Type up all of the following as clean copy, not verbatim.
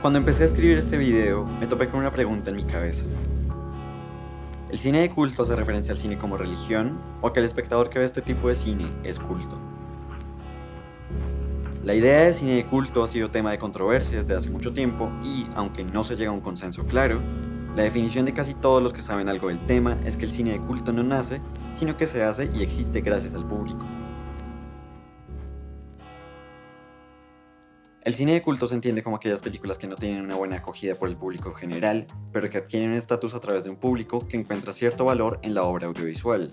Cuando empecé a escribir este video, me topé con una pregunta en mi cabeza. ¿El cine de culto hace referencia al cine como religión o que el espectador que ve este tipo de cine es culto? La idea de cine de culto ha sido tema de controversia desde hace mucho tiempo y, aunque no se llega a un consenso claro, la definición de casi todos los que saben algo del tema es que el cine de culto no nace, sino que se hace y existe gracias al público. El cine de culto se entiende como aquellas películas que no tienen una buena acogida por el público en general, pero que adquieren un estatus a través de un público que encuentra cierto valor en la obra audiovisual.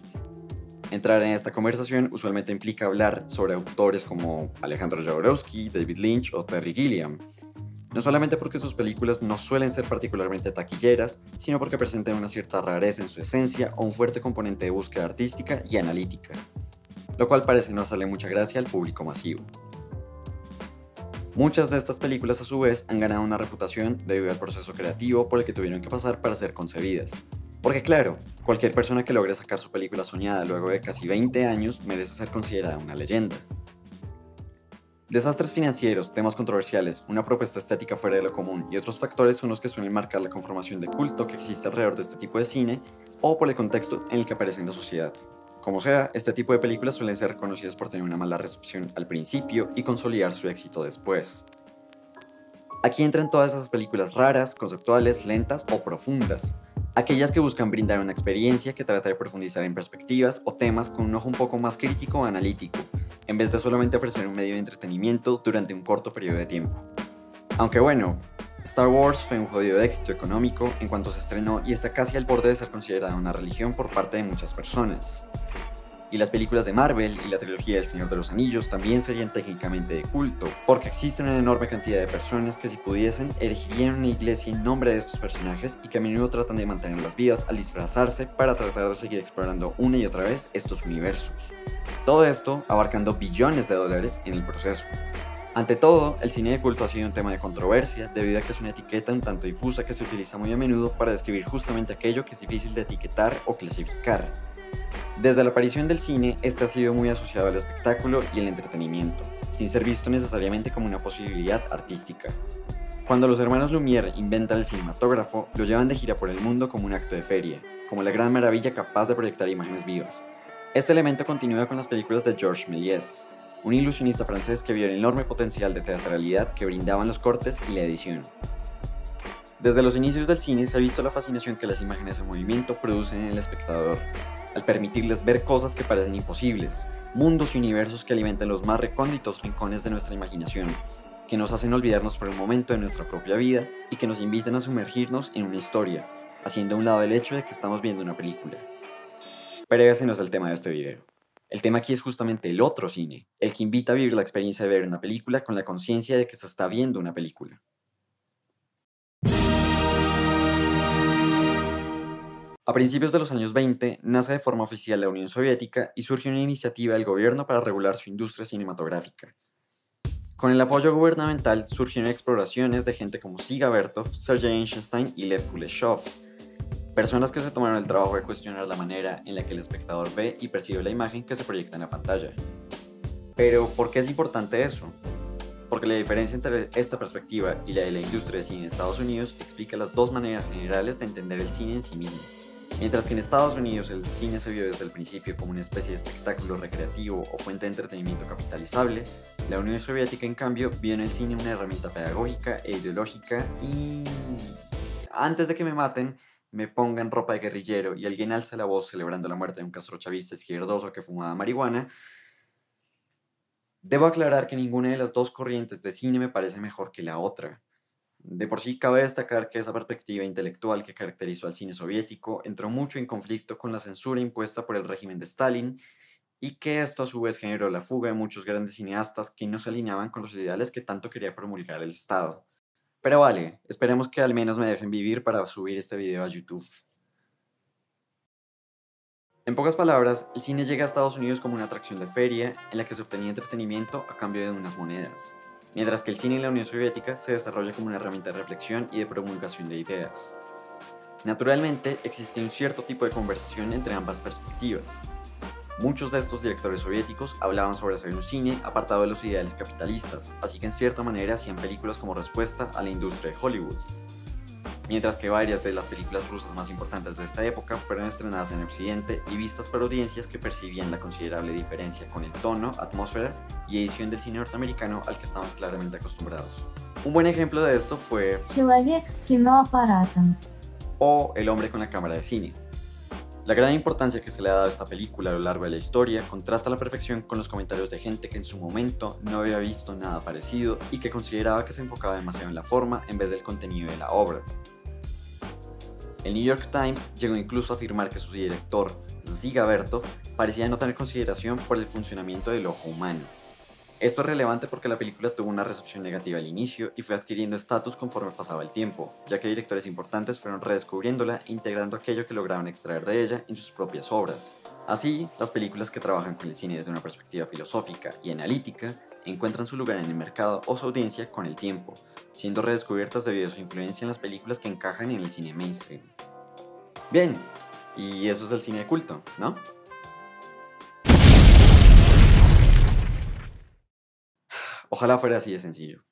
Entrar en esta conversación usualmente implica hablar sobre autores como Alejandro Jodorowsky, David Lynch o Terry Gilliam. No solamente porque sus películas no suelen ser particularmente taquilleras, sino porque presentan una cierta rareza en su esencia o un fuerte componente de búsqueda artística y analítica, lo cual parece no hacerle mucha gracia al público masivo. Muchas de estas películas a su vez han ganado una reputación debido al proceso creativo por el que tuvieron que pasar para ser concebidas. Porque claro, cualquier persona que logre sacar su película soñada luego de casi 20 años merece ser considerada una leyenda. Desastres financieros, temas controversiales, una propuesta estética fuera de lo común y otros factores son los que suelen marcar la conformación de culto que existe alrededor de este tipo de cine o por el contexto en el que aparece en la sociedad. Como sea, este tipo de películas suelen ser reconocidas por tener una mala recepción al principio y consolidar su éxito después. Aquí entran todas esas películas raras, conceptuales, lentas o profundas. Aquellas que buscan brindar una experiencia que trata de profundizar en perspectivas o temas con un ojo un poco más crítico o analítico, en vez de solamente ofrecer un medio de entretenimiento durante un corto periodo de tiempo. Aunque bueno, Star Wars fue un jodido éxito económico en cuanto se estrenó y está casi al borde de ser considerada una religión por parte de muchas personas. Y las películas de Marvel y la trilogía del Señor de los Anillos también serían técnicamente de culto, porque existe una enorme cantidad de personas que si pudiesen elegirían una iglesia en nombre de estos personajes y que a menudo tratan de mantenerlas vivas al disfrazarse para tratar de seguir explorando una y otra vez estos universos. Todo esto abarcando billones de dólares en el proceso. Ante todo, el cine de culto ha sido un tema de controversia debido a que es una etiqueta un tanto difusa que se utiliza muy a menudo para describir justamente aquello que es difícil de etiquetar o clasificar. Desde la aparición del cine, este ha sido muy asociado al espectáculo y el entretenimiento, sin ser visto necesariamente como una posibilidad artística. Cuando los hermanos Lumière inventan el cinematógrafo, lo llevan de gira por el mundo como un acto de feria, como la gran maravilla capaz de proyectar imágenes vivas. Este elemento continúa con las películas de Georges Méliès, un ilusionista francés que vio el enorme potencial de teatralidad que brindaban los cortes y la edición. Desde los inicios del cine se ha visto la fascinación que las imágenes en movimiento producen en el espectador, al permitirles ver cosas que parecen imposibles, mundos y universos que alimentan los más recónditos rincones de nuestra imaginación, que nos hacen olvidarnos por un momento de nuestra propia vida y que nos invitan a sumergirnos en una historia, haciendo a un lado el hecho de que estamos viendo una película. Pero ese no es el tema de este video. El tema aquí es justamente el otro cine, el que invita a vivir la experiencia de ver una película con la conciencia de que se está viendo una película. A principios de los años 20, nace de forma oficial la Unión Soviética y surge una iniciativa del gobierno para regular su industria cinematográfica. Con el apoyo gubernamental surgieron exploraciones de gente como Dziga Vertov, Sergei Eisenstein y Lev Kuleshov, personas que se tomaron el trabajo de cuestionar la manera en la que el espectador ve y percibe la imagen que se proyecta en la pantalla. Pero, ¿por qué es importante eso? Porque la diferencia entre esta perspectiva y la de la industria de cine en Estados Unidos explica las dos maneras generales de entender el cine en sí mismo. Mientras que en Estados Unidos el cine se vio desde el principio como una especie de espectáculo recreativo o fuente de entretenimiento capitalizable, la Unión Soviética en cambio vio en el cine una herramienta pedagógica e ideológica y... Antes de que me maten, me pongan ropa de guerrillero y alguien alza la voz celebrando la muerte de un castrochavista izquierdoso que fumaba marihuana, debo aclarar que ninguna de las dos corrientes de cine me parece mejor que la otra. De por sí cabe destacar que esa perspectiva intelectual que caracterizó al cine soviético entró mucho en conflicto con la censura impuesta por el régimen de Stalin y que esto a su vez generó la fuga de muchos grandes cineastas que no se alineaban con los ideales que tanto quería promulgar el Estado. Pero vale, esperemos que al menos me dejen vivir para subir este video a YouTube. En pocas palabras, el cine llega a Estados Unidos como una atracción de feria en la que se obtenía entretenimiento a cambio de unas monedas, mientras que el cine en la Unión Soviética se desarrolla como una herramienta de reflexión y de promulgación de ideas. Naturalmente, existe un cierto tipo de conversación entre ambas perspectivas. Muchos de estos directores soviéticos hablaban sobre hacer un cine apartado de los ideales capitalistas, así que en cierta manera hacían películas como respuesta a la industria de Hollywood. Mientras que varias de las películas rusas más importantes de esta época fueron estrenadas en Occidente y vistas por audiencias que percibían la considerable diferencia con el tono, atmósfera y edición del cine norteamericano al que estaban claramente acostumbrados. Un buen ejemplo de esto fue Человек с киноаппаратом. O El hombre con la cámara de cine. La gran importancia que se le ha dado a esta película a lo largo de la historia contrasta a la perfección con los comentarios de gente que en su momento no había visto nada parecido y que consideraba que se enfocaba demasiado en la forma en vez del contenido de la obra. El New York Times llegó incluso a afirmar que su director, Dziga Vertov, parecía no tener consideración por el funcionamiento del ojo humano. Esto es relevante porque la película tuvo una recepción negativa al inicio y fue adquiriendo estatus conforme pasaba el tiempo, ya que directores importantes fueron redescubriéndola e integrando aquello que lograban extraer de ella en sus propias obras. Así, las películas que trabajan con el cine desde una perspectiva filosófica y analítica encuentran su lugar en el mercado o su audiencia con el tiempo, siendo redescubiertas debido a su influencia en las películas que encajan en el cine mainstream. Bien, y eso es el cine de culto, ¿no? Ojalá fuera así de sencillo.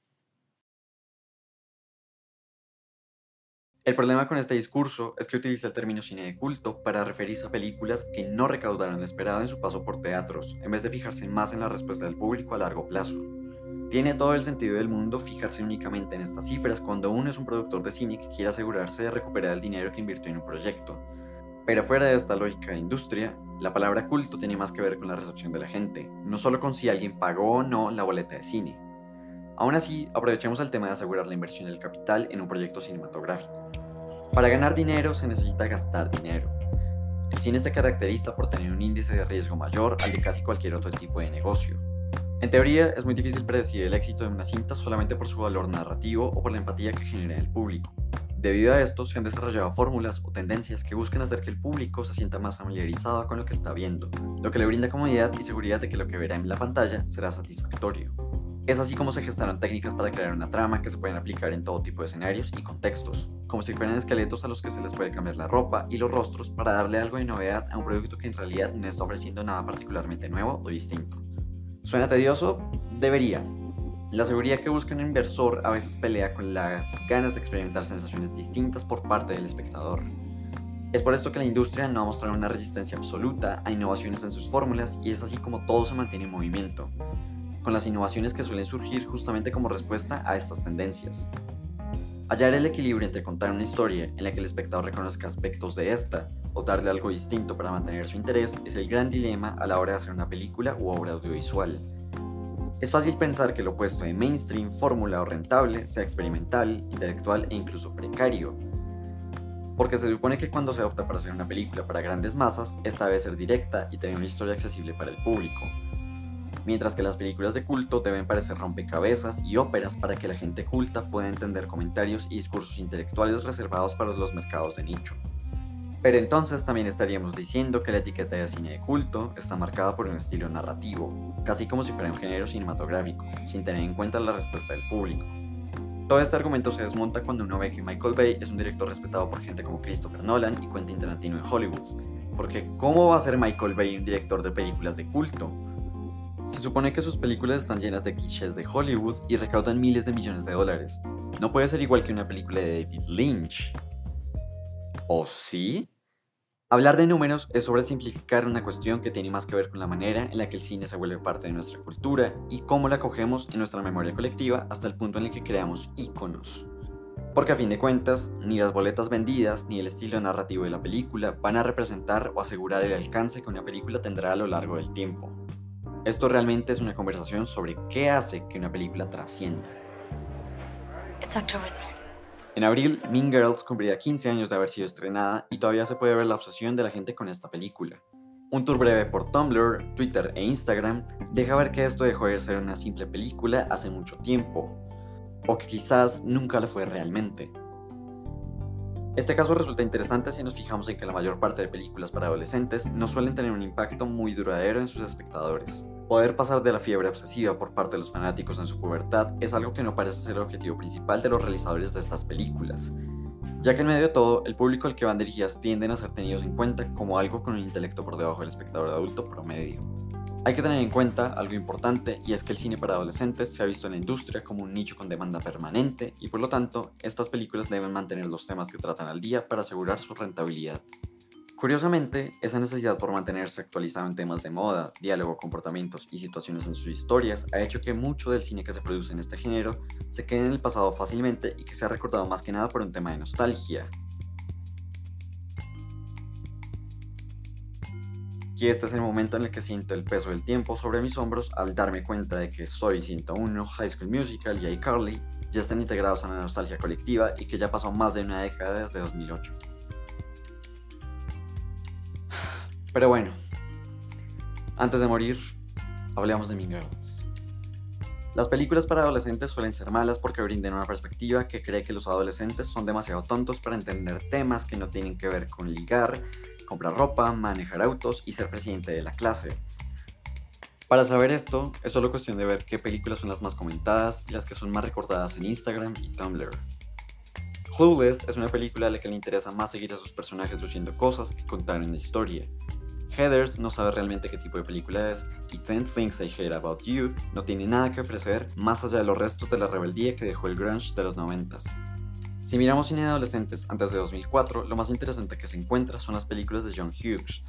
El problema con este discurso es que utiliza el término cine de culto para referirse a películas que no recaudaron lo esperado en su paso por teatros, en vez de fijarse más en la respuesta del público a largo plazo. Tiene todo el sentido del mundo fijarse únicamente en estas cifras cuando uno es un productor de cine que quiere asegurarse de recuperar el dinero que invirtió en un proyecto. Pero fuera de esta lógica de industria, la palabra culto tiene más que ver con la recepción de la gente, no solo con si alguien pagó o no la boleta de cine. Aún así, aprovechemos el tema de asegurar la inversión del capital en un proyecto cinematográfico. Para ganar dinero se necesita gastar dinero. El cine se caracteriza por tener un índice de riesgo mayor al de casi cualquier otro tipo de negocio. En teoría, es muy difícil predecir el éxito de una cinta solamente por su valor narrativo o por la empatía que genera en el público. Debido a esto, se han desarrollado fórmulas o tendencias que buscan hacer que el público se sienta más familiarizado con lo que está viendo, lo que le brinda comodidad y seguridad de que lo que verá en la pantalla será satisfactorio. Es así como se gestaron técnicas para crear una trama que se pueden aplicar en todo tipo de escenarios y contextos, como si fueran esqueletos a los que se les puede cambiar la ropa y los rostros para darle algo de novedad a un producto que en realidad no está ofreciendo nada particularmente nuevo o distinto. ¿Suena tedioso? Debería. La seguridad que busca un inversor a veces pelea con las ganas de experimentar sensaciones distintas por parte del espectador. Es por esto que la industria no ha mostrado una resistencia absoluta a innovaciones en sus fórmulas y es así como todo se mantiene en movimiento, con las innovaciones que suelen surgir justamente como respuesta a estas tendencias. Hallar el equilibrio entre contar una historia en la que el espectador reconozca aspectos de esta o darle algo distinto para mantener su interés es el gran dilema a la hora de hacer una película u obra audiovisual. Es fácil pensar que lo opuesto de mainstream, fórmula o rentable sea experimental, intelectual e incluso precario, porque se supone que cuando se opta para hacer una película para grandes masas, esta debe ser directa y tener una historia accesible para el público, mientras que las películas de culto deben parecer rompecabezas y óperas para que la gente culta pueda entender comentarios y discursos intelectuales reservados para los mercados de nicho. Pero entonces también estaríamos diciendo que la etiqueta de cine de culto está marcada por un estilo narrativo, casi como si fuera un género cinematográfico, sin tener en cuenta la respuesta del público. Todo este argumento se desmonta cuando uno ve que Michael Bay es un director respetado por gente como Christopher Nolan y Quentin Tarantino en Hollywood, porque ¿cómo va a ser Michael Bay un director de películas de culto? Se supone que sus películas están llenas de clichés de Hollywood y recaudan miles de millones de dólares. No puede ser igual que una película de David Lynch. ¿O sí? Hablar de números es sobresimplificar una cuestión que tiene más que ver con la manera en la que el cine se vuelve parte de nuestra cultura y cómo la cogemos en nuestra memoria colectiva hasta el punto en el que creamos íconos. Porque a fin de cuentas, ni las boletas vendidas ni el estilo narrativo de la película van a representar o asegurar el alcance que una película tendrá a lo largo del tiempo. Esto realmente es una conversación sobre qué hace que una película trascienda. It's October 3rd. En abril, Mean Girls cumplirá 15 años de haber sido estrenada y todavía se puede ver la obsesión de la gente con esta película. Un tour breve por Tumblr, Twitter e Instagram deja ver que esto dejó de ser una simple película hace mucho tiempo, o que quizás nunca lo fue realmente. Este caso resulta interesante si nos fijamos en que la mayor parte de películas para adolescentes no suelen tener un impacto muy duradero en sus espectadores. Poder pasar de la fiebre obsesiva por parte de los fanáticos en su pubertad es algo que no parece ser el objetivo principal de los realizadores de estas películas. ya que en medio de todo, el público al que van dirigidas tienden a ser tenidos en cuenta como algo con un intelecto por debajo del espectador adulto promedio. Hay que tener en cuenta algo importante, y es que el cine para adolescentes se ha visto en la industria como un nicho con demanda permanente, y por lo tanto, estas películas deben mantener los temas que tratan al día para asegurar su rentabilidad. Curiosamente, esa necesidad por mantenerse actualizado en temas de moda, diálogo, comportamientos y situaciones en sus historias ha hecho que mucho del cine que se produce en este género se quede en el pasado fácilmente y que sea recordado más que nada por un tema de nostalgia. Y este es el momento en el que siento el peso del tiempo sobre mis hombros al darme cuenta de que Soy 101, High School Musical y iCarly ya están integrados a la nostalgia colectiva y que ya pasó más de una década desde 2008. Pero bueno, antes de morir, hablemos de Mean Girls. Las películas para adolescentes suelen ser malas porque brindan una perspectiva que cree que los adolescentes son demasiado tontos para entender temas que no tienen que ver con ligar, comprar ropa, manejar autos y ser presidente de la clase. Para saber esto, es solo cuestión de ver qué películas son las más comentadas y las que son más recordadas en Instagram y Tumblr. Clueless es una película a la que le interesa más seguir a sus personajes luciendo cosas que contar en la historia. Heathers no sabe realmente qué tipo de película es, y 10 Things I Hate About You no tiene nada que ofrecer más allá de los restos de la rebeldía que dejó el grunge de los 90s. Si miramos cine de adolescentes antes de 2004, lo más interesante que se encuentra son las películas de John Hughes.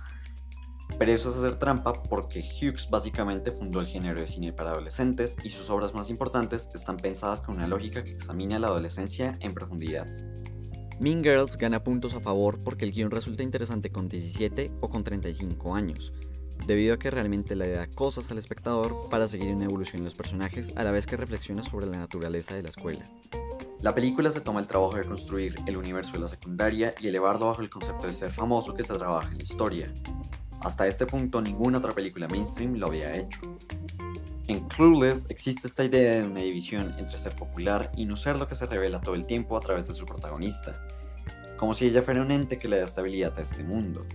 Pero eso es hacer trampa porque Hughes básicamente fundó el género de cine para adolescentes y sus obras más importantes están pensadas con una lógica que examina la adolescencia en profundidad. Mean Girls gana puntos a favor porque el guión resulta interesante con 17 o con 35 años, debido a que realmente le da cosas al espectador para seguir una evolución de los personajes a la vez que reflexiona sobre la naturaleza de la escuela. La película se toma el trabajo de construir el universo de la secundaria y elevarlo bajo el concepto de ser famoso que se trabaja en la historia. Hasta este punto ninguna otra película mainstream lo había hecho. En Clueless existe esta idea de una división entre ser popular y no ser lo que se revela todo el tiempo a través de su protagonista, como si ella fuera un ente que le da estabilidad a este mundo.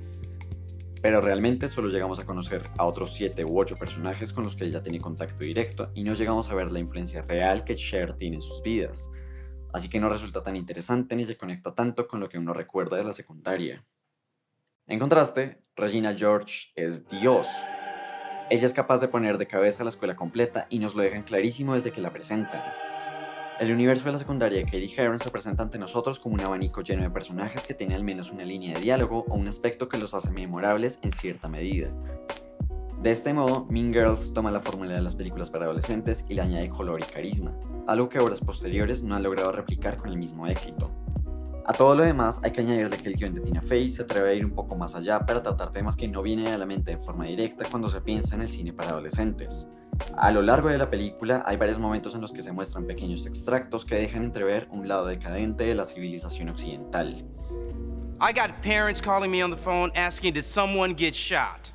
Pero realmente solo llegamos a conocer a otros 7 u 8 personajes con los que ella tiene contacto directo y no llegamos a ver la influencia real que Cher tiene en sus vidas, así que no resulta tan interesante ni se conecta tanto con lo que uno recuerda de la secundaria. En contraste, Regina George es Dios. Ella es capaz de poner de cabeza a la escuela completa y nos lo dejan clarísimo desde que la presentan. El universo de la secundaria de Katie Heron se presenta ante nosotros como un abanico lleno de personajes que tiene al menos una línea de diálogo o un aspecto que los hace memorables en cierta medida. De este modo, Mean Girls toma la fórmula de las películas para adolescentes y le añade color y carisma, algo que obras posteriores no han logrado replicar con el mismo éxito. A todo lo demás hay que añadirle que el guion de Tina Fey se atreve a ir un poco más allá para tratar temas que no vienen a la mente de forma directa cuando se piensa en el cine para adolescentes. A lo largo de la película hay varios momentos en los que se muestran pequeños extractos que dejan entrever un lado decadente de la civilización occidental. I got parents calling me on the phone asking did someone get shot.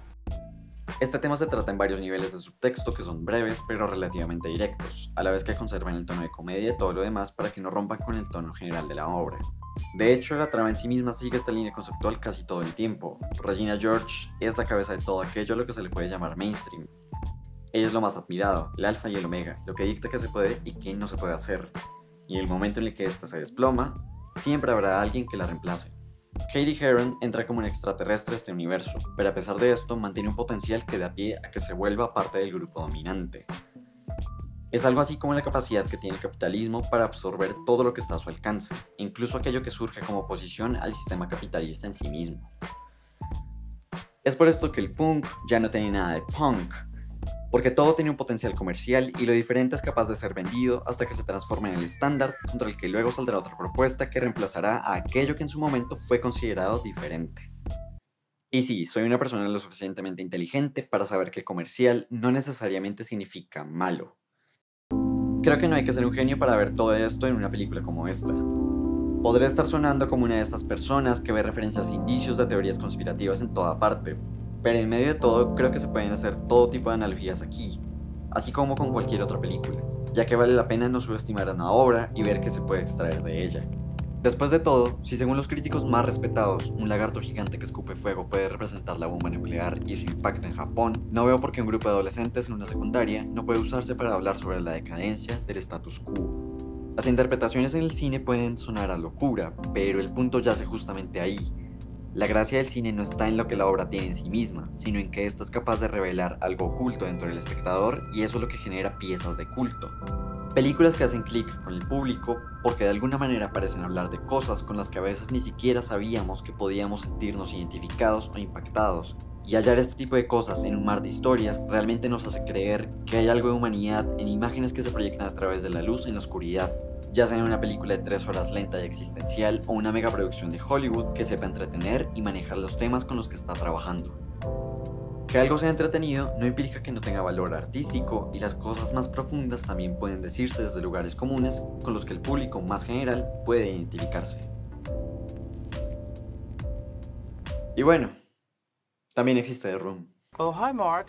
Este tema se trata en varios niveles de subtexto que son breves pero relativamente directos, a la vez que conservan el tono de comedia y todo lo demás para que no rompan con el tono general de la obra. De hecho, la trama en sí misma sigue esta línea conceptual casi todo el tiempo. Regina George es la cabeza de todo aquello a lo que se le puede llamar mainstream. Ella es lo más admirado, el alfa y el omega, lo que dicta qué se puede y qué no se puede hacer. Y en el momento en el que ésta se desploma, siempre habrá alguien que la reemplace. Katie Heron entra como un extraterrestre a este universo, pero a pesar de esto mantiene un potencial que da pie a que se vuelva parte del grupo dominante. Es algo así como la capacidad que tiene el capitalismo para absorber todo lo que está a su alcance, incluso aquello que surge como oposición al sistema capitalista en sí mismo. Es por esto que el punk ya no tiene nada de punk, porque todo tiene un potencial comercial y lo diferente es capaz de ser vendido hasta que se transforma en el estándar contra el que luego saldrá otra propuesta que reemplazará a aquello que en su momento fue considerado diferente. Y sí, soy una persona lo suficientemente inteligente para saber que comercial no necesariamente significa malo. Creo que no hay que ser un genio para ver todo esto en una película como esta. Podré estar sonando como una de estas personas que ve referencias e indicios de teorías conspirativas en toda parte, pero en medio de todo creo que se pueden hacer todo tipo de analogías aquí, así como con cualquier otra película, ya que vale la pena no subestimar a una obra y ver qué se puede extraer de ella. Después de todo, si según los críticos más respetados, un lagarto gigante que escupe fuego puede representar la bomba nuclear y su impacto en Japón, no veo por qué un grupo de adolescentes en una secundaria no puede usarse para hablar sobre la decadencia del status quo. Las interpretaciones en el cine pueden sonar a locura, pero el punto yace justamente ahí. La gracia del cine no está en lo que la obra tiene en sí misma, sino en que ésta es capaz de revelar algo oculto dentro del espectador y eso es lo que genera piezas de culto. Películas que hacen clic con el público porque de alguna manera parecen hablar de cosas con las que a veces ni siquiera sabíamos que podíamos sentirnos identificados o impactados. Y hallar este tipo de cosas en un mar de historias realmente nos hace creer que hay algo de humanidad en imágenes que se proyectan a través de la luz en la oscuridad, ya sea en una película de 3 horas lenta y existencial o una megaproducción de Hollywood que sepa entretener y manejar los temas con los que está trabajando. Que algo sea entretenido no implica que no tenga valor artístico y las cosas más profundas también pueden decirse desde lugares comunes con los que el público más general puede identificarse. Y bueno, también existe The Room. Oh, hi, Mark.